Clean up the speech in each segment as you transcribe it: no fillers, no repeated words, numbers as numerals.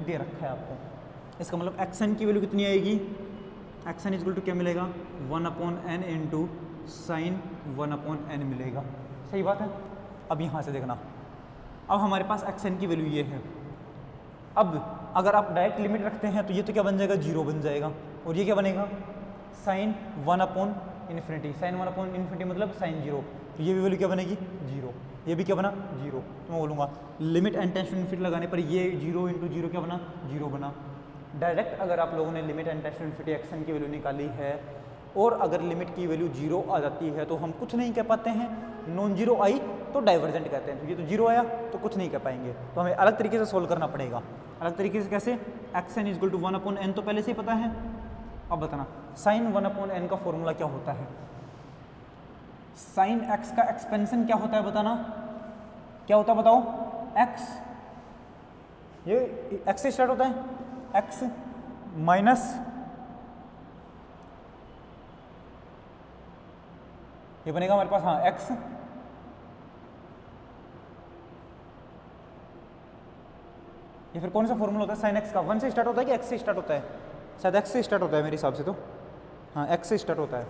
दे रखा है आपको। इसका मतलब एक्स एन की वैल्यू कितनी आएगी, x n is equal to क्या मिलेगा 1/n इंटू साइन 1/n मिलेगा। सही बात है। अब यहाँ से देखना, अब हमारे पास एक्स एन की वैल्यू ये है। अब अगर आप डायरेक्ट लिमिट रखते हैं तो ये तो क्या बन जाएगा 0 बन जाएगा, और ये क्या बनेगा साइन 1/∞, साइन 1/∞ मतलब साइन 0, तो ये भी वैल्यू क्या बनेगी 0, ये भी क्या बना 0। तो मैं बोलूँगा limit n tends to infinity लगाने पर ये 0 इंटू 0 क्या बना 0 बना। डायरेक्ट अगर आप लोगों ने limit n tends to infinity x n की वैल्यू निकाली है और अगर लिमिट की वैल्यू 0 आ जाती है तो हम कुछ नहीं कह पाते हैं, नॉन जीरो आई तो डाइवर्जेंट कहते हैं। तो ये तो 0 आया तो कुछ नहीं कह पाएंगे, तो हमें अलग तरीके से सोल्व करना पड़ेगा। अलग तरीके से कैसे, x n is equal to 1/n तो पहले से ही पता है। अब बताना साइन 1/n का फॉर्मूला क्या होता है, साइन एक्स का एक्सपेंशन क्या होता है, बताना क्या होता है बताओ। एक्स ये एक्स से स्टार्ट होता है, एक्स माइनस ये बनेगा हमारे पास हाँ एक्स ये फिर कौन सा फॉर्मूला होता है साइन एक्स का, 1 से स्टार्ट होता है कि एक्स से स्टार्ट होता है, शायद एक्स से स्टार्ट होता है मेरे हिसाब से, तो हाँ एक्स से स्टार्ट होता है।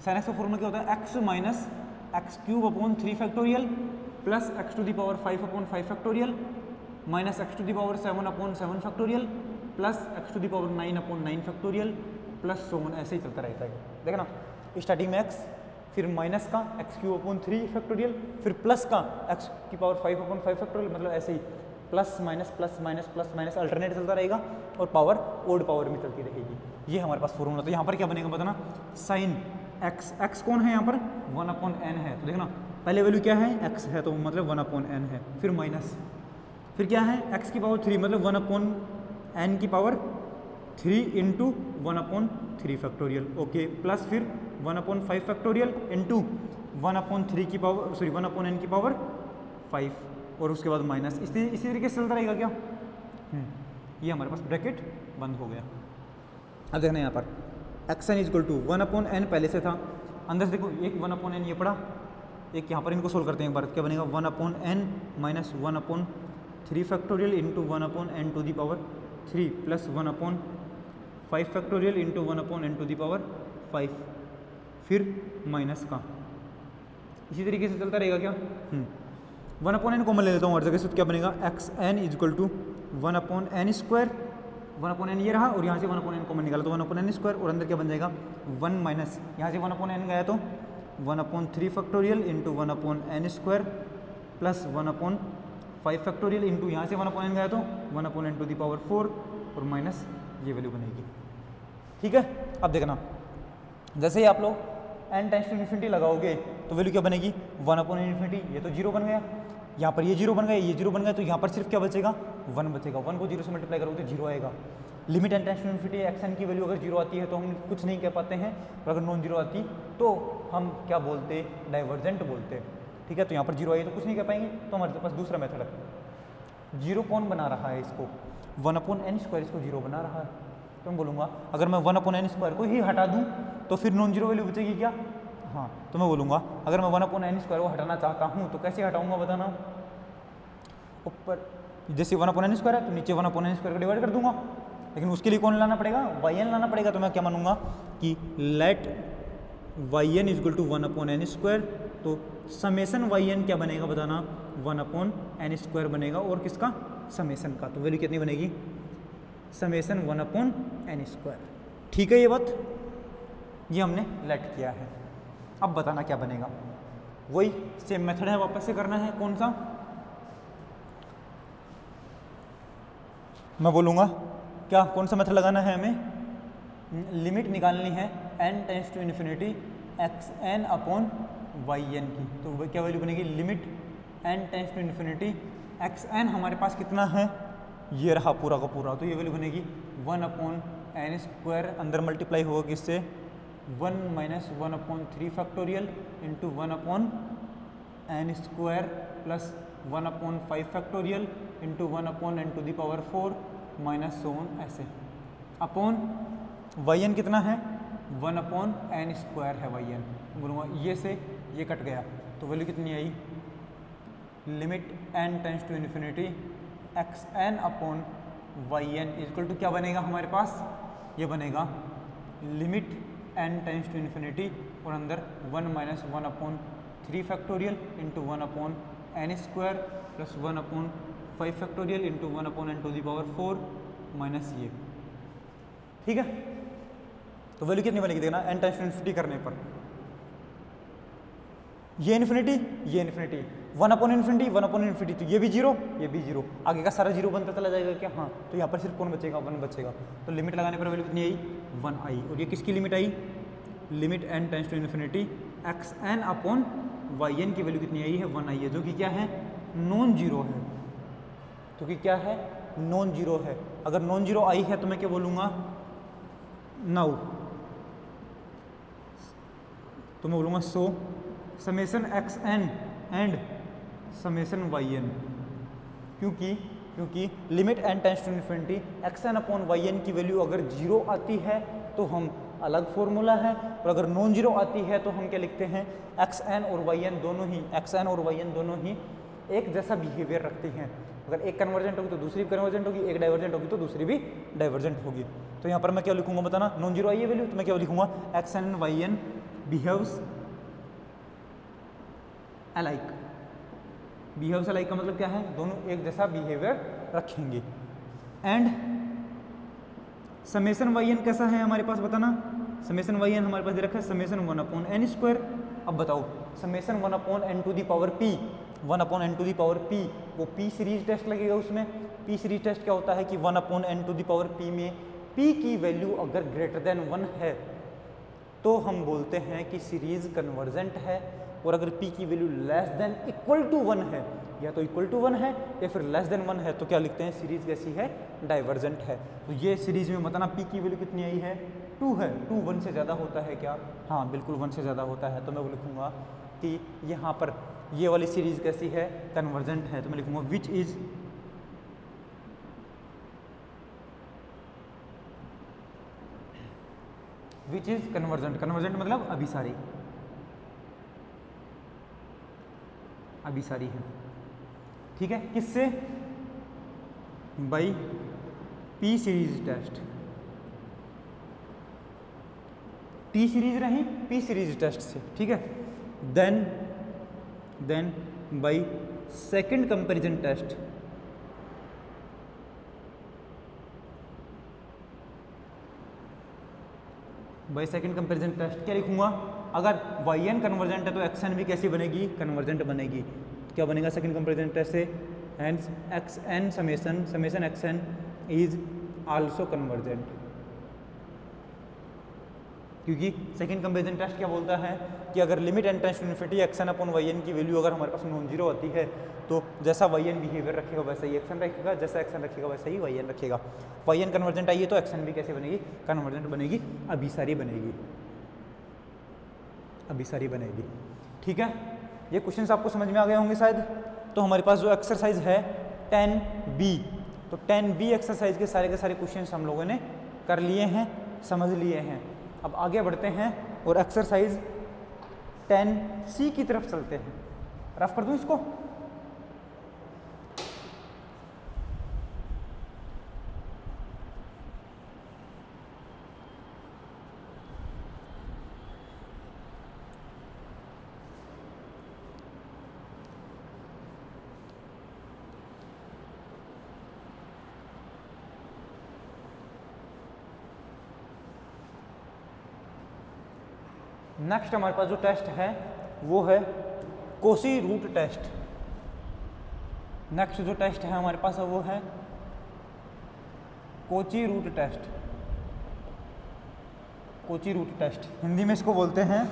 साइन एक्स का फॉर्मूला क्या होता है, x minus x cube upon 3 factorial plus x to the power 5 upon 5 factorial minus x to the power 7 upon 7 factorial plus x to the power 9 upon 9 factorial plus so on, ऐसे ही चलता रहता है। देखना starting में x, फिर minus का x cube upon 3 factorial, फिर प्लस का एक्स की पावर 5 अपॉन 5 फैक्टोरियल, मतलब ऐसे ही plus minus plus minus plus minus alternate चलता रहेगा और पावर ओड पावर में चलती रहेगी। ये हमारे पास फॉर्मूला। तो यहाँ पर क्या बनेगा बताना, साइन एक्स, एक्स कौन है यहाँ पर 1/n है, तो देखना पहले वैल्यू क्या है एक्स है तो मतलब 1/n है, फिर माइनस, फिर क्या है एक्स की पावर 3 मतलब 1/n की power 3 into 1/3 factorial, okay, plus फिर 1/5 फैक्टोरियल इंटू 1/3 की पावर 1/n की पावर 5 और उसके बाद माइनस, इसी तरीके से चलता रहेगा क्या। ये हमारे पास ब्रैकेट बंद हो गया। अब देखना यहाँ पर x n is equal to 1/n पहले से था, अंदर से देखो एक 1/n ये पड़ा, एक यहाँ पर इनको सोल्व करते हैं एक बार, क्या बनेगा 1/n minus 1/3 factorial into 1/n to the power 3 plus 1/5 factorial into 1/n to the power 5, फिर माइनस का, इसी तरीके से चलता रहेगा क्या। 1/n कॉमन ले लेता हूँ हर जगह से, तो क्या बनेगा x n is equal to 1/n square, 1/n ये रहा और यहाँ से 1/n कॉमन निकाला तो 1/n स्क्वायर, और अंदर क्या बन जाएगा 1 माइनस यहाँ से 1/n गया तो 1/3 factorial into 1/n square plus 1/5 factorial into यहाँ से 1/n गया तो 1/n टू दी पावर 4 और माइनस ये वैल्यू बनेगी। ठीक है, अब देखना जैसे ही आप लोग n टेंड्स टू इन्फिनिटी लगाओगे तो वैल्यू क्या बनेगी 1/∞, ये तो 0 बन गया, यहाँ पर ये 0 बन गया, ये 0 बन गया, तो यहाँ पर सिर्फ क्या बचेगा 1 बचेगा, 1 को 0 से मल्टीप्लाई करोगे तो 0 आएगा। Limit n tends to infinity x n की वैल्यू अगर 0 आती है तो हम कुछ नहीं कह पाते हैं, और अगर नॉन 0 आती तो हम क्या बोलते डाइवर्जेंट बोलते। ठीक है, तो यहाँ पर 0 आई तो कुछ नहीं कह पाएंगे, तो हमारे पास दूसरा मेथड है। 0 कौन बना रहा है इसको 1/n स्क्वायर, इसको 0 बना रहा है, तो मैं बोलूँगा अगर मैं 1/n स्क्वायर को ही हटा दूँ तो फिर नॉन जीरो वैल्यू बचेगी क्या, हाँ, तो मैं बोलूँगा अगर मैं 1/n स्क्वायर को हटाना चाहता हूँ तो कैसे हटाऊँगा बताना, ऊपर जैसे 1/n स्क्वायर है तो नीचे 1/n स्क्वायर को डिवाइड कर दूंगा, लेकिन उसके लिए कौन लाना पड़ेगा yn लाना पड़ेगा, तो मैं क्या मानूंगा कि let yn is equal to 1/n square, तो समेसन yn क्या बनेगा बताना 1/n स्क्वायर बनेगा, और किसका समेसन का, तो वैल्यू कितनी बनेगी समेसन 1/n स्क्वायर। ठीक है, ये बात ये हमने लेट किया है। अब बताना क्या बनेगा, वही सेम मेथड है, वापस से करना है, कौन सा मैं बोलूँगा क्या, कौन सा मेथड लगाना है हमें, लिमिट निकालनी है n tends to infinity x n upon y n की, तो क्या वैल्यू बनेगी limit n tends to infinity x n हमारे पास कितना है ये रहा पूरा का पूरा, तो ये वैल्यू बनेगी 1/n स्क्वायर, अंदर मल्टीप्लाई होगा किससे 1 minus 1/3 factorial into 1/n square plus 1/5 factorial into 1/n to the power 4 minus so on, ऐसे अपॉन yn कितना है 1/n स्क्वायर है yn, बोलूँगा ये से ये कट गया तो वैल्यू कितनी आई limit n tends to infinity x n upon y n equal to क्या बनेगा हमारे पास, ये बनेगा limit n tends to infinity और अंदर 1 minus 1 upon 3 factorial into 1 upon n square plus 1 upon 5 factorial into 1 upon n to the power 4 minus ये। ठीक है, तो वैल्यू कितनी बनेगी देखना एन टेंस टू इन्फिनिटी करने पर, ये infinity 1 upon infinity 1 upon infinity, तो ये भी जीरो ये भी जीरो, आगे का सारा जीरो बनता चला जाएगा क्या, हाँ, तो यहाँ पर सिर्फ कौन बचेगा 1 बचेगा। तो लिमिट लगाने पर वैल्यू कितनी आई 1 आई, और ये किसकी लिमिट आई, limit n tends to infinity x n upon y n की वैल्यू कितनी आई है 1 आई है, जो कि क्या है नॉन जीरो है, तो कि क्या है नॉन जीरो है। अगर नॉन जीरो आई है तो मैं क्या बोलूँगा नाउ, तो मैं बोलूँगा so summation x n and summation y n, क्योंकि limit n tends to infinity x n upon y n की वैल्यू अगर जीरो आती है तो हम अलग फॉर्मूला है, और अगर नॉन जीरो आती है तो हम क्या लिखते हैं एक्स एन और वाई एन दोनों ही एक जैसा बिहेवियर रखते हैं। अगर एक कन्वर्जेंट होगी तो दूसरी भी कन्वर्जेंट होगी, एक डाइवर्जेंट होगी तो दूसरी भी डाइवर्जेंट होगी। तो यहाँ पर मैं क्या लिखूंगा बताना, नॉन जीरो आई है वैल्यू, तो मैं क्या लिखूंगा x n y n behaves alike. Behaves alike का मतलब क्या है, दोनों एक जैसा बिहेवियर रखेंगे। एंड समेसन वाई एन कैसा है हमारे पास बताना, समेसन वाई एन हमारे पास दे रखा है समेसन 1 अपॉन एन स्क्वायर। अब बताओ summation 1 upon n to the power p, 1 upon n to the power p, वो पी सीरीज टेस्ट लगेगा उसमें। पी सीरीज टेस्ट क्या होता है कि 1 upon n to the power p में पी की वैल्यू अगर ग्रेटर देन 1 है तो हम बोलते हैं कि सीरीज कन्वर्जेंट है, और अगर p की value less than equal to 1 है, या तो इक्वल टू 1 है या फिर लेस देन 1 है, तो क्या लिखते हैं सीरीज कैसी है डाइवर्जेंट है। तो ये सीरीज में बताना p की वैल्यू कितनी आई है 2 है, 2 1 से ज़्यादा होता है क्या, हाँ बिल्कुल 1 से ज़्यादा होता है। तो मैं वो लिखूँगा कि यहाँ पर ये वाली सीरीज कैसी है कन्वर्जेंट है, तो मैं लिखूँगा विच इज कन्वर्जेंट। कन्वर्जेंट मतलब अभिसारी है, ठीक है, किससे, by p series test, t series रही पी सीरीज टेस्ट से, ठीक है। Then by second comparison test, by second comparison test क्या लिखूंगा, अगर वाई एन कन्वर्जेंट है तो एक्स एन भी कैसी बनेगी कन्वर्जेंट बनेगी। क्या बनेगा सेकंड कंपैरिजन टेस्ट से, hence x n summation x n is also convergent, क्योंकि सेकंड कंपैरिजन टेस्ट क्या बोलता है कि अगर limit n tends to infinity x n upon y n की वैल्यू अगर हमारे पास नॉन जीरो आती है तो जैसा वाई एन बिहेवियर रखेगा वैसा ही एक्स एन रखेगा, जैसा एक्स एन रखेगा वैसा ही वाई एन रखेगा। वाई एन कन्वर्जेंट आई है तो एक्स एन भी कैसे बनेगी कन्वर्जेंट बनेगी, अभिसारी बनेगी, ठीक है। ये क्वेश्चंस आपको समझ में आ गए होंगे शायद। तो हमारे पास जो एक्सरसाइज है 10B, तो 10B एक्सरसाइज के सारे क्वेश्चंस हम लोगों ने कर लिए हैं, समझ लिए हैं। अब आगे बढ़ते हैं और एक्सरसाइज 10C की तरफ चलते हैं। रफ कर दूं इसको, नेक्स्ट हमारे पास जो टेस्ट है वो है कोशी रूट टेस्ट। नेक्स्ट जो टेस्ट है हमारे पास वो है Cauchy root test. Cauchy root test Hindi में इसको बोलते हैं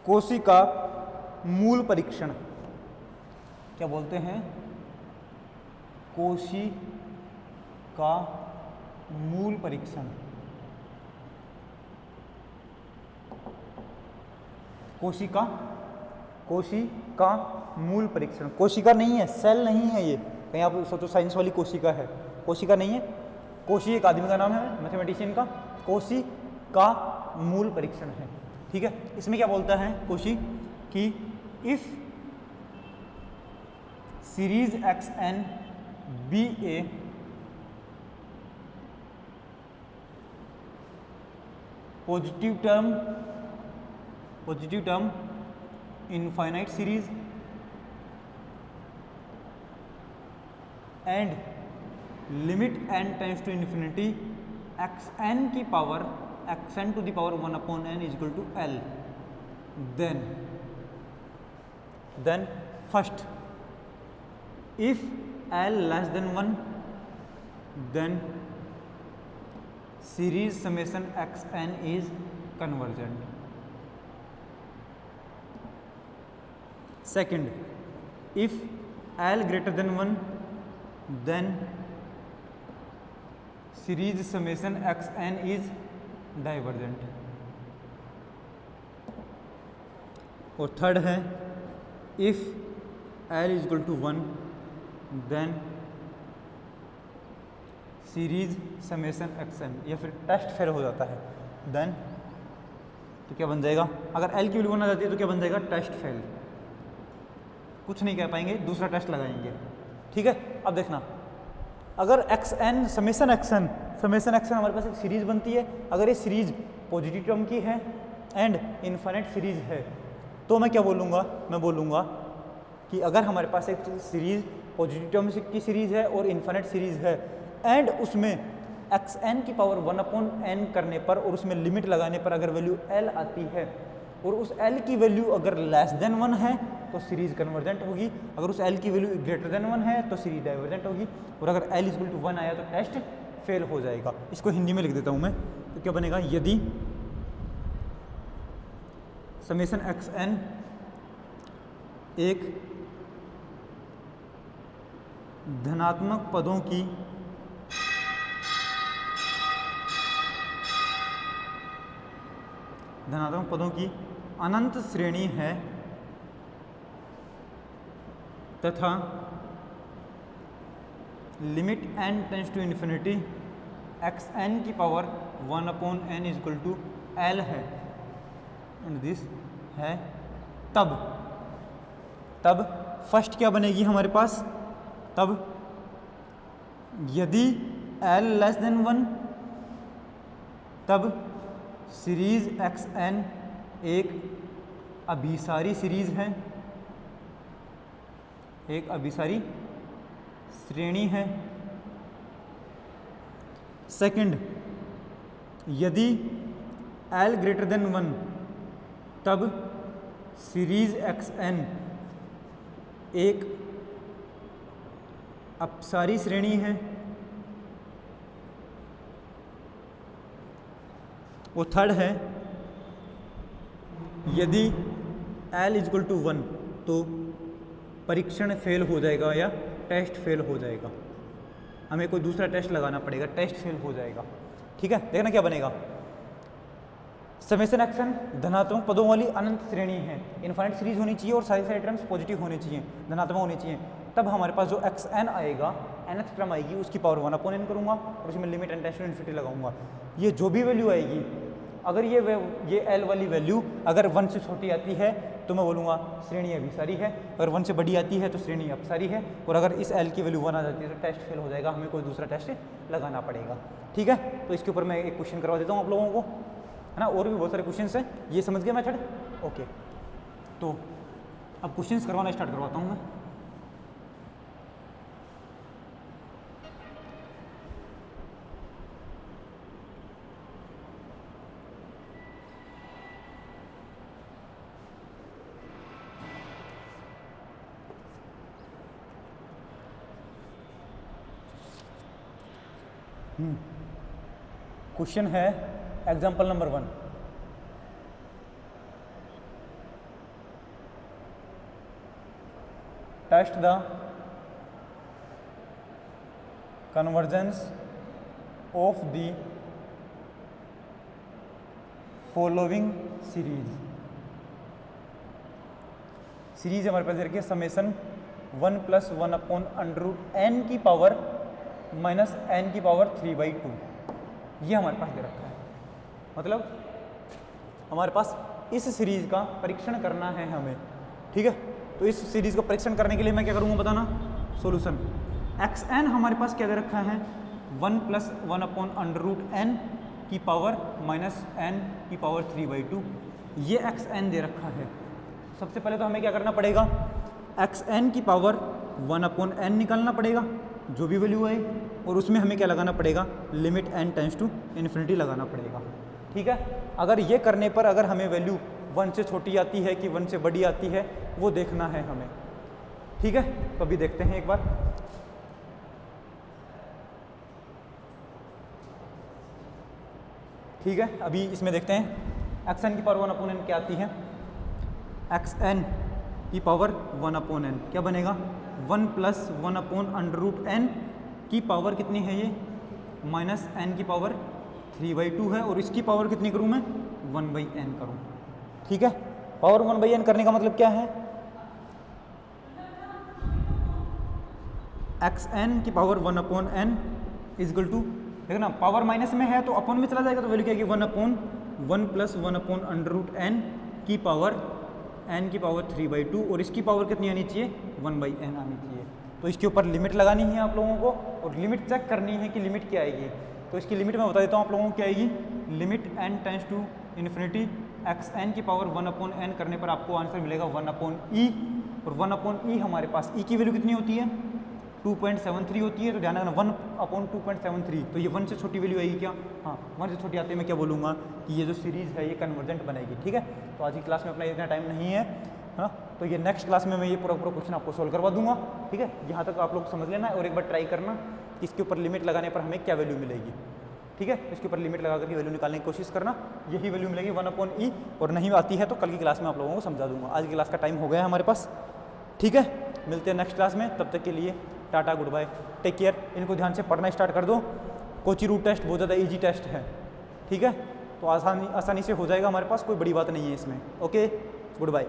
कोशी का मूल परीक्षण। क्या बोलते हैं, कोशी का मूल परीक्षण। कोशिका मूल परीक्षण। कोशिका नहीं है, सेल नहीं है, ये कहीं आप सोचो साइंस वाली कोशिका है, कोशिका नहीं है। कोशी एक आदमी का नाम है मैथमेटिशियन का, कोशी का मूल परीक्षण है, ठीक है। इसमें क्या बोलता है कोशी कि if series x n be a positive term infinite series and limit n tends to infinity x n की power x n to the power 1/n is equal to l. Then first, if l less than 1 then series summation x n is convergent. Second, if l greater than 1 then series summation x n is divergent. और third है, if l is equal to 1 then series summation x n, या फिर test fail हो जाता है then तो क्या बन जाएगा, अगर l की वैल्यू 1 आ जाती है तो क्या बन जाएगा, टेस्ट फेल। कुछ नहीं कह पाएंगे, दूसरा टेस्ट लगाएंगे। ठीक है, अब देखना, अगर x n summation x n हमारे पास एक सीरीज बनती है, अगर ये सीरीज पॉजिटिव टर्म की है एंड इनफाइनाइट सीरीज है, तो मैं क्या बोलूँगा, मैं बोलूँगा कि अगर हमारे पास एक सीरीज पॉजिटिव टर्म की सीरीज है और इनफाइनाइट सीरीज है एंड उसमें एक्स एन की पावर 1/n करने पर और उसमें लिमिट लगाने पर अगर वैल्यू l आती है और उस l की वैल्यू अगर लेस देन 1 है तो सीरीज कन्वर्जेंट होगी, अगर उस l की वैल्यू ग्रेटर देन 1 है तो सीरीज डाइवर्जेंट होगी, और अगर l इक्वल टू 1 आया तो टेस्ट फेल हो जाएगा। इसको हिंदी में लिख देता हूँ मैं, तो क्या बनेगा, यदि समेशन एक्स एन एक धनात्मक पदों की अनंत श्रेणी है तथा limit n tends to infinity x n की power 1/n is equal to l है एंड दिस है, तब फर्स्ट क्या बनेगी हमारे पास, तब यदि l लेस देन 1 तब सीरीज एक्स एन एक अभिसारी सीरीज है, एक अभिसारी श्रेणी है। सेकंड, यदि l ग्रेटर देन 1 तब सीरीज एक्स एन एक अपसारी श्रेणी है। वो थर्ड है, यदि l इक्वल टू 1 तो परीक्षण फेल हो जाएगा या टेस्ट फेल हो जाएगा, हमें कोई दूसरा टेस्ट लगाना पड़ेगा, टेस्ट फेल हो जाएगा। ठीक है, देखना क्या बनेगा, समेशन एक्स एन धनात्मक पदों वाली अनंत श्रेणी है, इनफाइनाइट सीरीज होनी चाहिए और सारे टर्म्स पॉजिटिव होने चाहिए, धनात्मक होनी चाहिए, तब हमारे पास जो एक्स एन आएगा, nth टर्म आएगी, उसकी पावर 1/n करूँगा और उसमें limit n tends to infinity लगाऊंगा। ये जो भी वैल्यू आएगी, अगर ये l वाली वैल्यू अगर 1 से छोटी आती है तो मैं बोलूँगा श्रेणी अभिसारी है, अगर 1 से बड़ी आती है तो श्रेणी अपसारी है, और अगर इस l की वैल्यू 1 आ जाती है तो टेस्ट फेल हो जाएगा, हमें कोई दूसरा टेस्ट लगाना पड़ेगा। ठीक है, तो इसके ऊपर मैं एक क्वेश्चन करवा देता हूँ आप लोगों को, है ना, और भी बहुत सारे क्वेश्चन हैं, ये समझ गया मेथड। ओके, तो अब क्वेश्चन करवाना स्टार्ट करवाता हूँ मैं। क्वेश्चन है example number 1, test the convergence of the following series हमारे पास देखिए, समेशन 1 + 1/n की पावर -n की पावर 3/2, ये हमारे पास दे रखा है। मतलब हमारे पास इस सीरीज का परीक्षण करना है हमें। ठीक है, तो इस सीरीज़ का परीक्षण करने के लिए मैं क्या करूँगा बताना, सॉल्यूशन एक्स एन हमारे पास क्या दे रखा है 1 + 1/√n की पावर -n की पावर 3/2, ये एक्स एन दे रखा है। सबसे पहले तो हमें क्या करना पड़ेगा, एक्स एन की पावर 1/n निकालना पड़ेगा जो भी वैल्यू है, और उसमें हमें क्या लगाना पड़ेगा, limit n tends to infinity लगाना पड़ेगा। ठीक है, अगर ये करने पर अगर हमें वैल्यू 1 से छोटी आती है कि 1 से बड़ी आती है वो देखना है हमें। ठीक है, तो अभी देखते हैं एक बार। ठीक है, अभी इसमें देखते हैं एक्स एन की पावर 1/n क्या आती है। एक्स एन की पावर 1/n क्या बनेगा, 1 + 1/√n की पावर कितनी है ये, -n की पावर 3/2 है, और इसकी पावर कितनी करूँ मैं, 1/n करूँ। ठीक है, पावर 1/n करने का मतलब क्या है, एक्स एन की पावर 1/n इजकल टू, देखो ना पावर माइनस में है तो अपन में चला जाएगा, तो वैल्यू क्या आएगी 1/1 + 1/√n की पावर n की पावर 3/2, और इसकी पावर कितनी आनी चाहिए, 1/n आनी चाहिए। तो इसके ऊपर लिमिट लगानी है आप लोगों को, और लिमिट चेक करनी है कि लिमिट क्या आएगी। तो इसकी लिमिट मैं बता देता हूँ आप लोगों को क्या आएगी, limit n tends to infinity x n की पावर 1/n करने पर आपको आंसर मिलेगा 1/e, और 1/e हमारे पास e की वैल्यू कितनी होती है, 2.73 होती है। तो ध्यान रखना 1/2.73, तो ये 1 से छोटी वैल्यू आएगी क्या, हाँ 1 से छोटी आते ही मैं क्या बोलूँगा कि ये जो सीरीज़ है ये कन्वर्जेंट बनेगी। ठीक है, तो आज की क्लास में अपना इतना टाइम नहीं है, हाँ, तो ये नेक्स्ट क्लास में मैं ये पूरा क्वेश्चन आपको सोल्व करवा दूंगा। ठीक है, यहाँ तक आप लोग समझ लेना और एक बार ट्राई करना कि इसके ऊपर लिमिट लगाने पर हमें क्या वैल्यू मिलेगी। ठीक है, इसके ऊपर लिमिट लगा करके वैल्यू निकालने की कोशिश करना, यही वैल्यू मिलेगी 1/e, और नहीं आती है तो कल की क्लास में आप लोगों को समझा दूंगा। आज की क्लास का टाइम हो गया है हमारे पास। ठीक है, मिलते हैं नेक्स्ट क्लास में, तब तक के लिए टाटा, गुड बाय, टेक केयर। इनको ध्यान से पढ़ना स्टार्ट कर दो, कोची रूट टेस्ट बहुत ज़्यादा इजी टेस्ट है। ठीक है, तो आसानी से हो जाएगा हमारे पास, कोई बड़ी बात नहीं है इसमें। Okay, good bye.